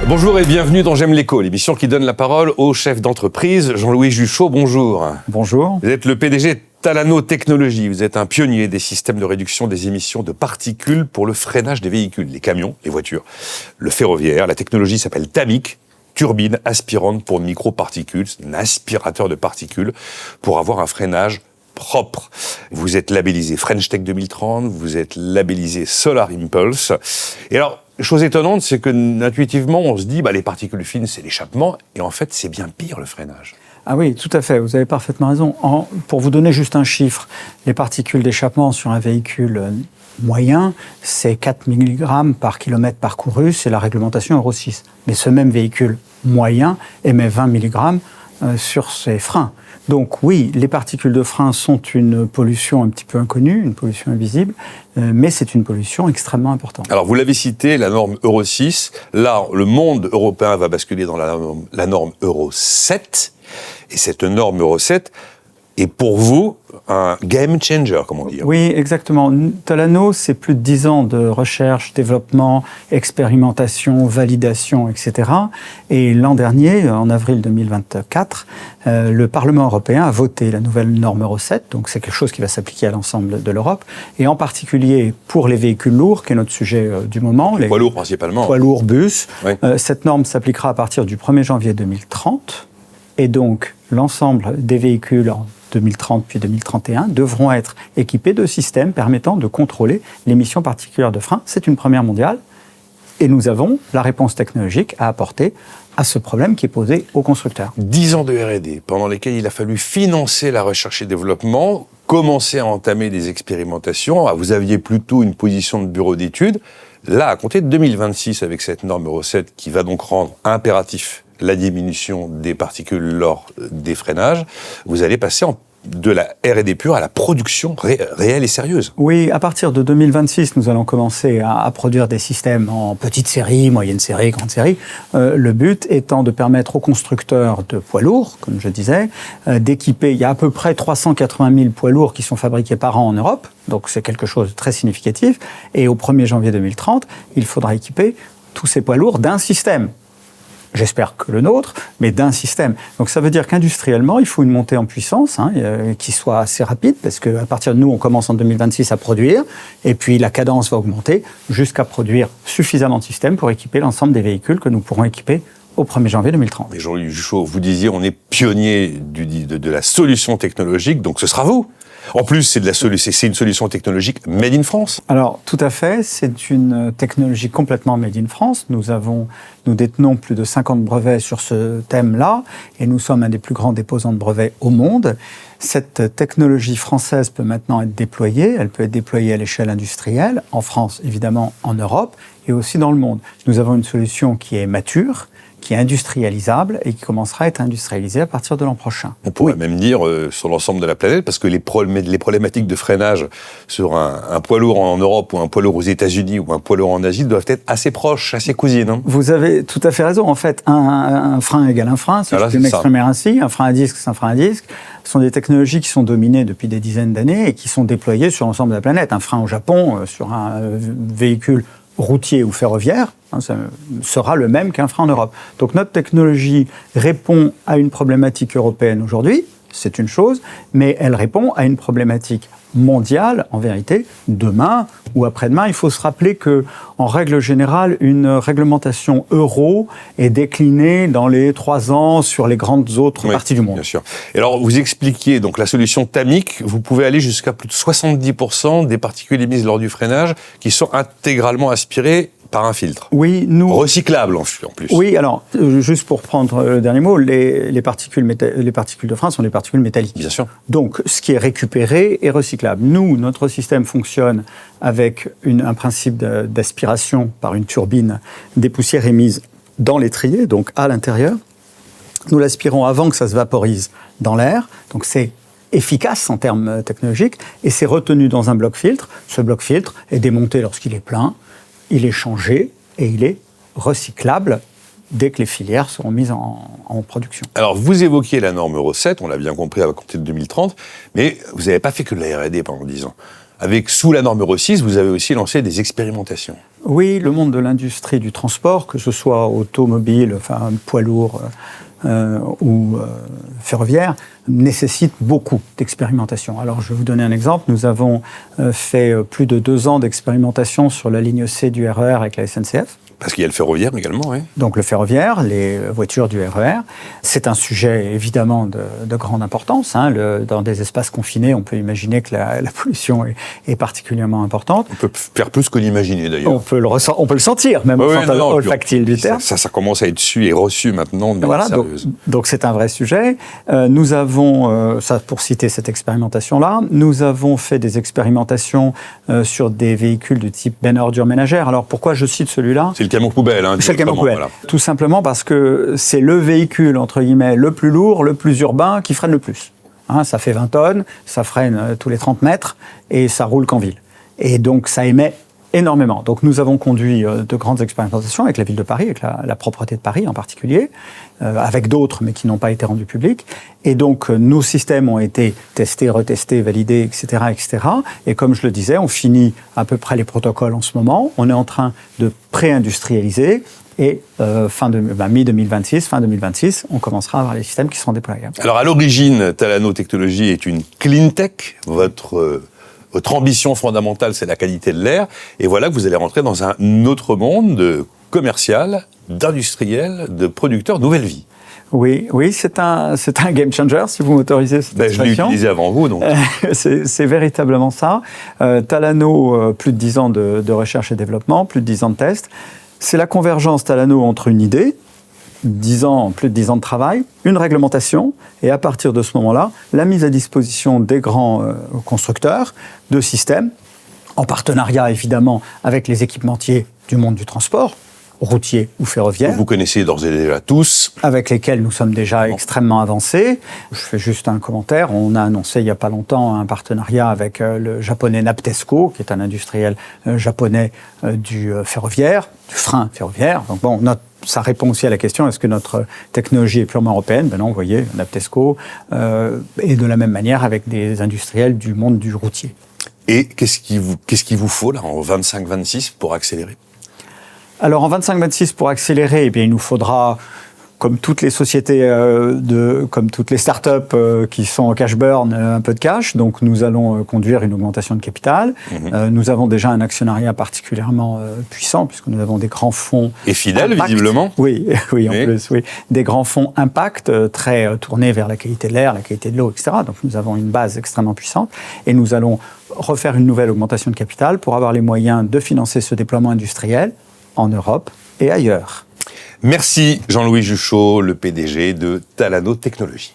Bonjour et bienvenue dans J'aime l'éco, l'émission qui donne la parole aux chefs d'entreprise. Jean-Louis Juchot, bonjour. Bonjour. Vous êtes le PDG Talano Technologies. Vous êtes un pionnier des systèmes de réduction des émissions de particules pour le freinage des véhicules, les camions, les voitures, le ferroviaire. La technologie s'appelle TAMIC, turbine aspirante pour microparticules, un aspirateur de particules pour avoir un freinage propre. Vous êtes labellisé French Tech 2030, vous êtes labellisé Solar Impulse. Et alors, chose étonnante, c'est que intuitivement, on se dit, les particules fines, c'est l'échappement, et en fait, c'est bien pire le freinage. Ah oui, tout à fait, vous avez parfaitement raison. Pour vous donner juste un chiffre, les particules d'échappement sur un véhicule moyen, c'est 4 mg par kilomètre parcouru, c'est la réglementation Euro 6. Mais ce même véhicule moyen émet 20 mg sur ses freins. Donc oui, les particules de frein sont une pollution un petit peu inconnue, une pollution invisible, mais c'est une pollution extrêmement importante. Alors vous l'avez cité, la norme Euro 6. Là, le monde européen va basculer dans la norme Euro 7. Et cette norme Euro 7 est pour vous un game changer, comme on dit. Oui, exactement. Talano, c'est plus de 10 ans de recherche, développement, expérimentation, validation, etc. Et l'an dernier, en avril 2024, le Parlement européen a voté la nouvelle norme Euro 7. Donc c'est quelque chose qui va s'appliquer à l'ensemble de l'Europe. Et en particulier pour les véhicules lourds, qui est notre sujet du moment. Les poids lourds principalement. Poids lourds, bus. Oui. Cette norme s'appliquera à partir du 1er janvier 2030. Et donc, l'ensemble des véhicules en 2030 puis 2031 devront être équipés de systèmes permettant de contrôler l'émission particulière de frein. C'est une première mondiale. Et nous avons la réponse technologique à apporter à ce problème qui est posé aux constructeurs. 10 ans de R&D, pendant lesquels il a fallu financer la recherche et développement, commencer à entamer des expérimentations. Vous aviez plutôt une position de bureau d'études. Là, à compter de 2026, avec cette norme Euro 7 qui va donc rendre impératif la diminution des particules lors des freinages, vous allez passer de la R&D pure à la production réelle et sérieuse. Oui, à partir de 2026, nous allons commencer à produire des systèmes en petite série, moyenne série, grande série. Le but étant de permettre aux constructeurs de poids lourds, comme je disais, d'équiper. Il y a à peu près 380 000 poids lourds qui sont fabriqués par an en Europe, donc c'est quelque chose de très significatif. Et au 1er janvier 2030, il faudra équiper tous ces poids lourds d'un système. J'espère que le nôtre, mais d'un système. Donc ça veut dire qu'industriellement, il faut une montée en puissance qui soit assez rapide, parce qu'à partir de nous, on commence en 2026 à produire, et puis la cadence va augmenter jusqu'à produire suffisamment de systèmes pour équiper l'ensemble des véhicules que nous pourrons équiper au 1er janvier 2030. Mais Jean-Louis Juchot, vous disiez, on est pionnier de la solution technologique, donc ce sera vous. En plus, c'est une solution technologique made in France. Alors, tout à fait, c'est une technologie complètement made in France. Nous détenons plus de 50 brevets sur ce thème-là, et nous sommes un des plus grands déposants de brevets au monde. Cette technologie française peut maintenant être déployée. Elle peut être déployée à l'échelle industrielle, en France, évidemment, en Europe, et aussi dans le monde. Nous avons une solution qui est mature, qui est industrialisable et qui commencera à être industrialisée à partir de l'an prochain. On pourrait même dire sur l'ensemble de la planète, parce que les problématiques de freinage sur un poids lourd en Europe ou un poids lourd aux États-Unis ou un poids lourd en Asie doivent être assez proches, assez cousines. Hein. Vous avez tout à fait raison. En fait, un frein égale un frein, si je peux m'exprimer ainsi. Un frein à disque, c'est un frein à disque. Ce sont des technologies qui sont dominées depuis des dizaines d'années et qui sont déployées sur l'ensemble de la planète. Un frein au Japon, sur un véhicule routier ou ferroviaire, ça sera le même qu'un frein en Europe. Donc notre technologie répond à une problématique européenne aujourd'hui, c'est une chose, mais elle répond à une problématique mondiale, en vérité, demain ou après-demain. Il faut se rappeler que, en règle générale, une réglementation euro est déclinée dans les 3 ans sur les grandes autres parties du monde. Bien sûr. Et alors, vous expliquiez donc la solution TAMIC, vous pouvez aller jusqu'à plus de 70% des particules émises lors du freinage qui sont intégralement aspirées par un filtre. Oui, recyclable en plus. Oui, alors, juste pour prendre le dernier mot, les particules de frein sont des particules métalliques. Bien sûr. Donc, ce qui est récupéré est recyclable. Nous, notre système fonctionne avec un principe d'aspiration par une turbine des poussières émises dans l'étrier, donc à l'intérieur. Nous l'aspirons avant que ça se vaporise dans l'air, donc c'est efficace en termes technologiques, et c'est retenu dans un bloc-filtre. Ce bloc-filtre est démonté lorsqu'il est plein, il est changé et il est recyclable dès que les filières seront mises en production. Alors, vous évoquiez la norme Euro 7, on l'a bien compris à compter de 2030, mais vous n'avez pas fait que de la R&D pendant 10 ans. avec, sous la norme Euro 6, vous avez aussi lancé des expérimentations. Oui, le monde de l'industrie du transport, que ce soit automobile, enfin poids lourd ou ferroviaire, nécessite beaucoup d'expérimentation. Alors, je vais vous donner un exemple. Nous avons fait plus de 2 ans d'expérimentation sur la ligne C du RER avec la SNCF. Parce qu'il y a le ferroviaire également, oui. Donc le ferroviaire, les voitures du RER, c'est un sujet évidemment de grande importance. Hein. Dans des espaces confinés, on peut imaginer que la pollution est particulièrement importante. On peut faire plus que l'imaginer d'ailleurs. On peut le sentir, même au sens olfactile du terme. Ça commence à être su et reçu maintenant de manière sérieuse. Donc c'est un vrai sujet. Nous avons, ça pour citer cette expérimentation-là, nous avons fait des expérimentations sur des véhicules du type benne ordure ménagère. Alors pourquoi je cite celui-là ? C'est le camion poubelle. Hein, c'est le camion poubelle. Voilà. Tout simplement parce que c'est le véhicule, entre guillemets, le plus lourd, le plus urbain, qui freine le plus. Hein, ça fait 20 tonnes, ça freine tous les 30 mètres et ça roule qu'en ville. Et donc ça émet énormément. Donc nous avons conduit de grandes expérimentations avec la ville de Paris, avec la propreté de Paris en particulier, avec d'autres mais qui n'ont pas été rendus publics. Et donc nos systèmes ont été testés, retestés, validés, etc., etc. Et comme je le disais, on finit à peu près les protocoles en ce moment. On est en train de pré-industrialiser. Et mi-2026, fin 2026, on commencera à avoir les systèmes qui seront déployables. Alors à l'origine, Talano Technologies est une clean tech. Votre ambition fondamentale, c'est la qualité de l'air. Et voilà que vous allez rentrer dans un autre monde commercial, d'industriel, de producteurs nouvelle vie. Oui, c'est un game changer, si vous m'autorisez cette expression. Je l'ai utilisé avant vous, donc. C'est véritablement ça. Talano, plus de 10 ans de recherche et développement, plus de 10 ans de tests. C'est la convergence Talano entre une idée, plus de 10 ans de travail, une réglementation, et à partir de ce moment-là, la mise à disposition des grands constructeurs de systèmes, en partenariat évidemment avec les équipementiers du monde du transport, routier ou ferroviaire. Vous connaissez d'ores et déjà tous. Avec lesquels nous sommes déjà extrêmement avancés. Je fais juste un commentaire. On a annoncé il n'y a pas longtemps un partenariat avec le japonais Naptesco, qui est un industriel japonais du ferroviaire, du frein ferroviaire. Donc bon, ça répond aussi à la question, est-ce que notre technologie est purement européenne ? Ben non, vous voyez, Naptesco, et de la même manière avec des industriels du monde du routier. Et qu'est-ce qu'il vous faut là en 25-26 pour accélérer ? Alors en 25-26, pour accélérer, eh bien, il nous faudra, comme toutes les sociétés, comme toutes les startups qui sont en cash burn, un peu de cash. Donc nous allons conduire une augmentation de capital. Nous avons déjà un actionnariat particulièrement puissant, puisque nous avons des grands fonds et fidèles, impact. Visiblement. Oui, en plus, oui. Des grands fonds impact, très tournés vers la qualité de l'air, la qualité de l'eau, etc. Donc nous avons une base extrêmement puissante. Et nous allons refaire une nouvelle augmentation de capital pour avoir les moyens de financer ce déploiement industriel en Europe et ailleurs. Merci Jean-Louis Juchot, le PDG de Talano Technologies.